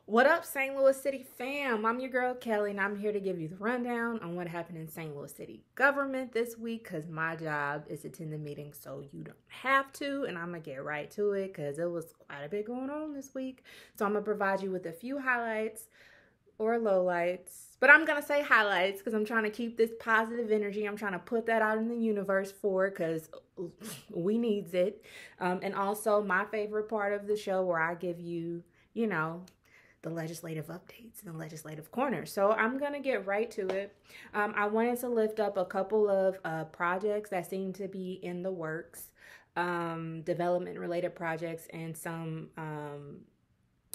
What up, St. Louis City fam? I'm your girl Kelly, and I'm here to give you the rundown on what happened in St. Louis City government this week because my job is to attend the meeting, so you don't have to. And I'm gonna get right to it because it was quite a bit going on this week. So I'm gonna provide you with a few highlights or lowlights, but I'm gonna say highlights because I'm trying to keep this positive energy. I'm trying to put that out in the universe for because we needs it. And also my favorite part of the show where I give you, the legislative updates and the legislative corner. So I'm going to get right to it. I wanted to lift up a couple of projects that seem to be in the works, development related projects, and some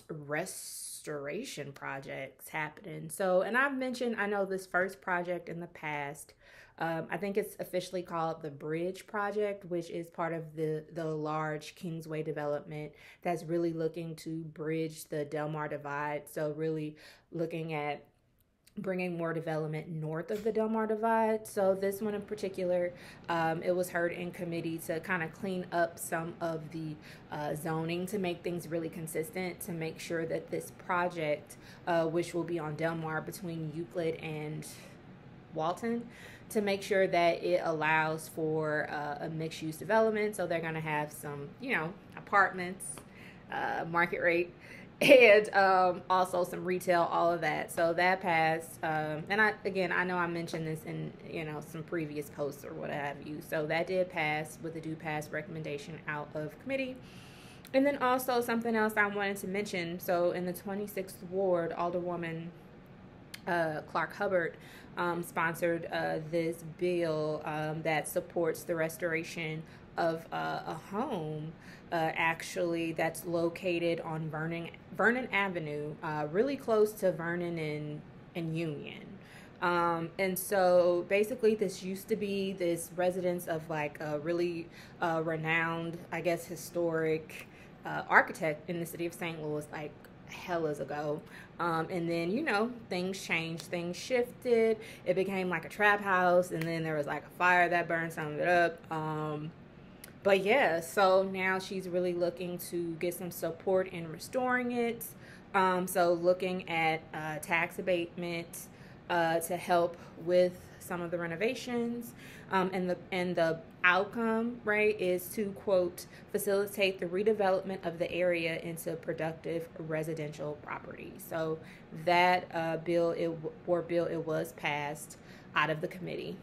restoration projects happening. So, and I've mentioned, I know this first project in the past. I think it's officially called the Bridge Project, which is part of the large Kingsway development that's really looking to bridge the Delmar Divide. So really looking at bringing more development north of the Delmar Divide. So this one in particular, it was heard in committee to kind of clean up some of the zoning to make things really consistent, to make sure that this project, which will be on Delmar between Euclid and Walton, to make sure that it allows for a mixed-use development. So they're going to have some, apartments, market rate, and also some retail, all of that. So that passed. And I know I mentioned this in, some previous posts or what have you. So that did pass with a do pass recommendation out of committee. And then also something else I wanted to mention. So in the 26th Ward, Alderwoman Clark Hubbard sponsored this bill that supports the restoration of a home actually that's located on Vernon Avenue, really close to Vernon and Union. And so basically this used to be this residence of like a really renowned, I guess, historic architect in the city of St. Louis, like hellas ago. And then, things changed, things shifted. It became like a trap house, and then there was like a fire that burned some of it up. But yeah, so now she's really looking to get some support in restoring it. So looking at tax abatement to help with some of the renovations. And the outcome, right, is to, quote, facilitate the redevelopment of the area into productive residential property. So that bill was passed out of the committee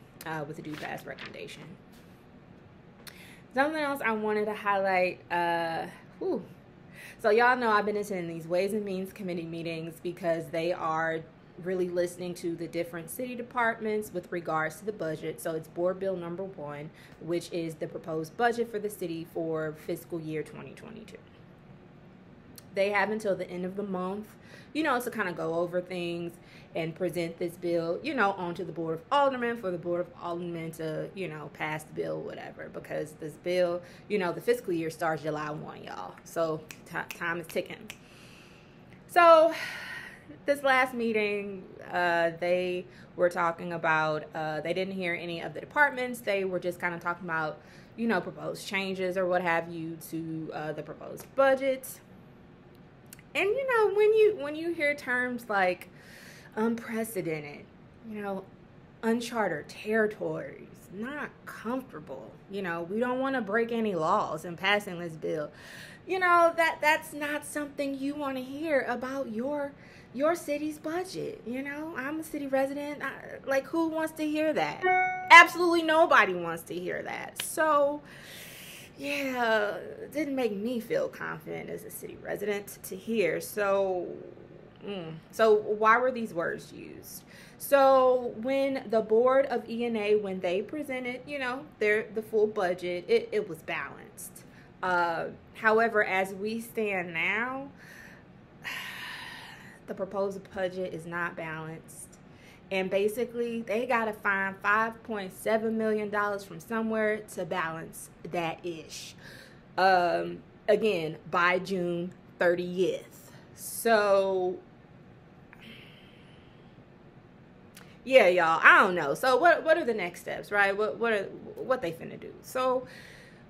with a do pass recommendation. Something else I wanted to highlight, so y'all know I've been attending these Ways and Means Committee meetings because they are really listening to the different city departments with regards to the budget. So it's Board Bill number 1, which is the proposed budget for the city for fiscal year 2022. They have until the end of the month, to kind of go over things and present this bill, onto the Board of Aldermen for the Board of Aldermen to, pass the bill, whatever, because this bill, the fiscal year starts July 1, y'all. So time is ticking. So this last meeting, they were talking about, they didn't hear any of the departments. They were just kind of talking about, proposed changes or what have you to the proposed budget. And, when you hear terms like unprecedented, uncharted territories, not comfortable, we don't want to break any laws in passing this bill, that's not something you want to hear about your city's budget. I'm a city resident. Who wants to hear that? Absolutely nobody wants to hear that. So yeah, it didn't make me feel confident as a city resident to hear. So why were these words used? So when the Board of E&A, when they presented, the full budget, it was balanced. However, as we stand now, the proposed budget is not balanced. And basically, they got to find $5.7 million from somewhere to balance that ish. Again, by June 30th. So yeah, y'all, I don't know. So what are the next steps, right? What they finna do? So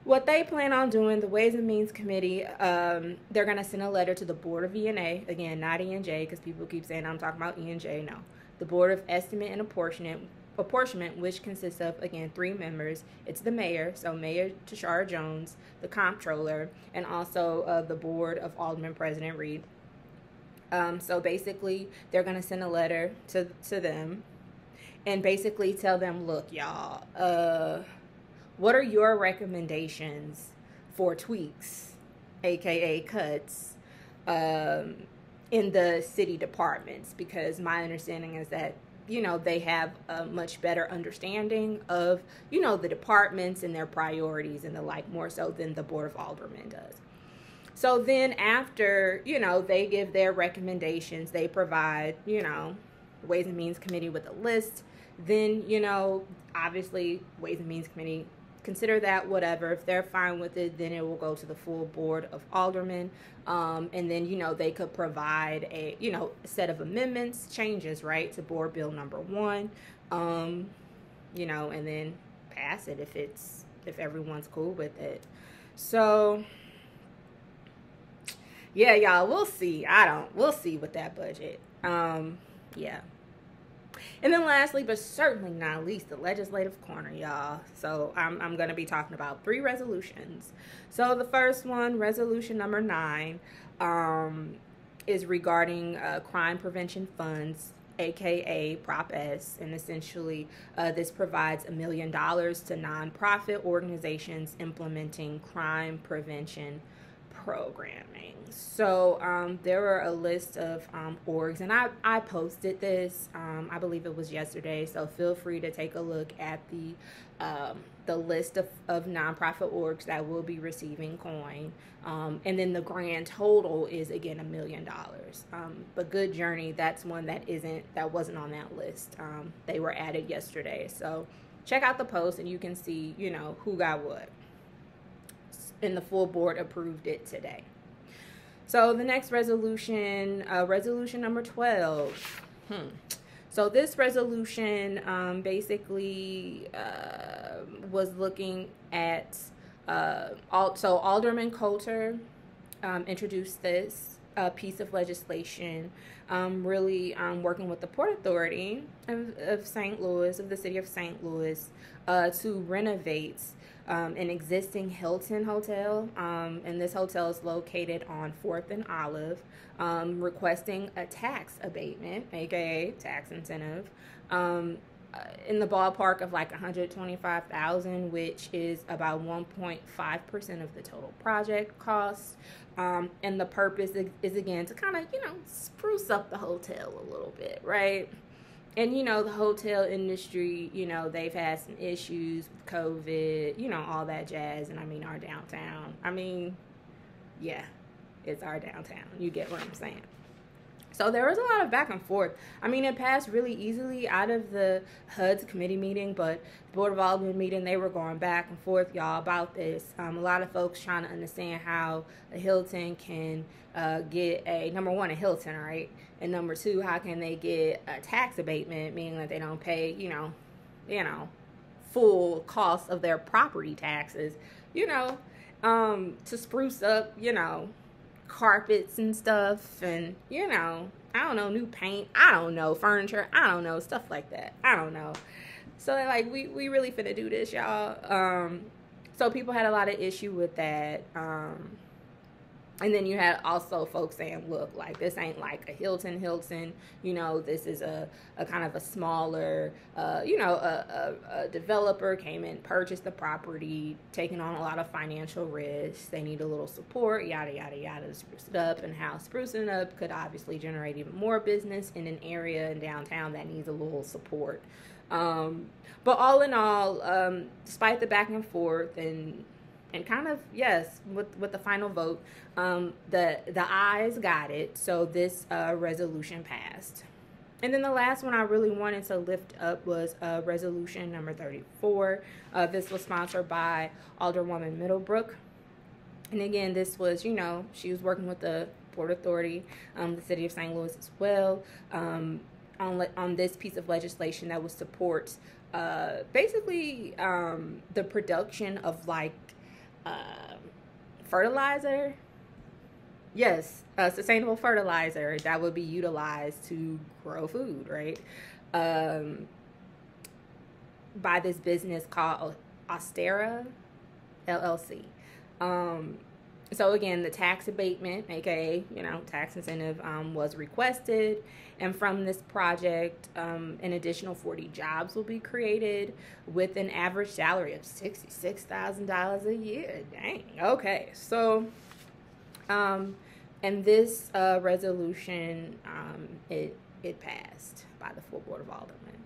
what they plan on doing, the Ways and Means Committee, they're going to send a letter to the Board of E&A, again, not E&J, because people keep saying I'm talking about E&J. No, the Board of Estimate and Apportionment, which consists of, again, 3 members. It's the mayor, so Mayor Tashara Jones, the comptroller, and also the Board of Alderman President Reed. So basically, they're going to send a letter to them and basically tell them, look, y'all, what are your recommendations for tweaks, aka cuts, in the city departments? Because my understanding is that, you know, they have a much better understanding of, you know, the departments and their priorities and the like, more so than the Board of Aldermen does. So then after, you know, they give their recommendations, they provide, you know, Ways and Means Committee with a list. Then, you know, obviously Ways and Means Committee consider that, whatever. If they're fine with it, then it will go to the full Board of Aldermen. And then, you know, they could provide a, you know, set of amendments, changes, right, to Board Bill number 1, you know, and then pass it if everyone's cool with it. So, yeah, y'all, we'll see. We'll see with that budget. Yeah. And then lastly, but certainly not least, the legislative corner, y'all. So I'm going to be talking about 3 resolutions. So the first one, resolution number 9, is regarding crime prevention funds, aka Prop S. And essentially, this provides $1 million to nonprofit organizations implementing crime prevention programming. So there were a list of orgs, and I posted this, I believe it was yesterday, so feel free to take a look at the list of nonprofit orgs that will be receiving coin, and then the grand total is again $1 million. But Good Journey, that's one that wasn't on that list. They were added yesterday, so check out the post and you can see, you know, who got what. And the full board approved it today. So the next resolution, resolution number 12. So this resolution basically was looking at, so Alderman Coulter introduced this piece of legislation, really working with the Port Authority of St. Louis, of the city of St. Louis, to renovate an existing Hilton hotel, and this hotel is located on 4th and Olive, requesting a tax abatement, aka tax incentive, in the ballpark of like $125,000, which is about 1.5% of the total project cost. And the purpose is again to kind of, you know, spruce up the hotel a little bit, right? And, you know, the hotel industry, you know, they've had some issues with COVID, you know, all that jazz. And I mean, our downtown, I mean, yeah, it's our downtown. You get what I'm saying? So there was a lot of back and forth. I mean, it passed really easily out of the HUD's committee meeting, but the Board of Aldermen meeting, they were going back and forth, y'all, about this. A lot of folks trying to understand how a Hilton can get number 1, a Hilton, right? And number 2, how can they get a tax abatement, meaning that they don't pay, you know, full cost of their property taxes, you know, to spruce up, you know, carpets and stuff, and, you know, I don't know, new paint, I don't know, furniture, I don't know, stuff like that, I don't know. So like, we really finna do this, y'all. So people had a lot of issue with that. And then you had also folks saying, look, like, this ain't like a Hilton, you know, this is a kind of a smaller, you know, a developer came in, purchased the property, taking on a lot of financial risks. They need a little support, yada, yada, yada, to spruce it up, and how sprucing it up could obviously generate even more business in an area in downtown that needs a little support. But all in all, despite the back and forth and kind of, yes, with the final vote, the ayes got it, so this resolution passed. And then the last one I really wanted to lift up was resolution number 34. This was sponsored by Alderwoman Middlebrook. And again, this was, you know, she was working with the Port Authority, the city of St. Louis as well, on this piece of legislation that would support basically the production of, like, fertilizer. Yes, sustainable fertilizer that would be utilized to grow food, right? Um, by this business called Ostera LLC. Um, so again, the tax abatement, aka tax incentive, was requested, and from this project, an additional 40 jobs will be created with an average salary of $66,000 a year. Dang. Okay, so and this resolution, it passed by the full board of aldermen.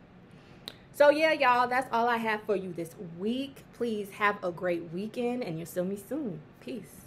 So yeah, y'all, that's all I have for you this week. Please have a great weekend, and you'll see me soon. Peace.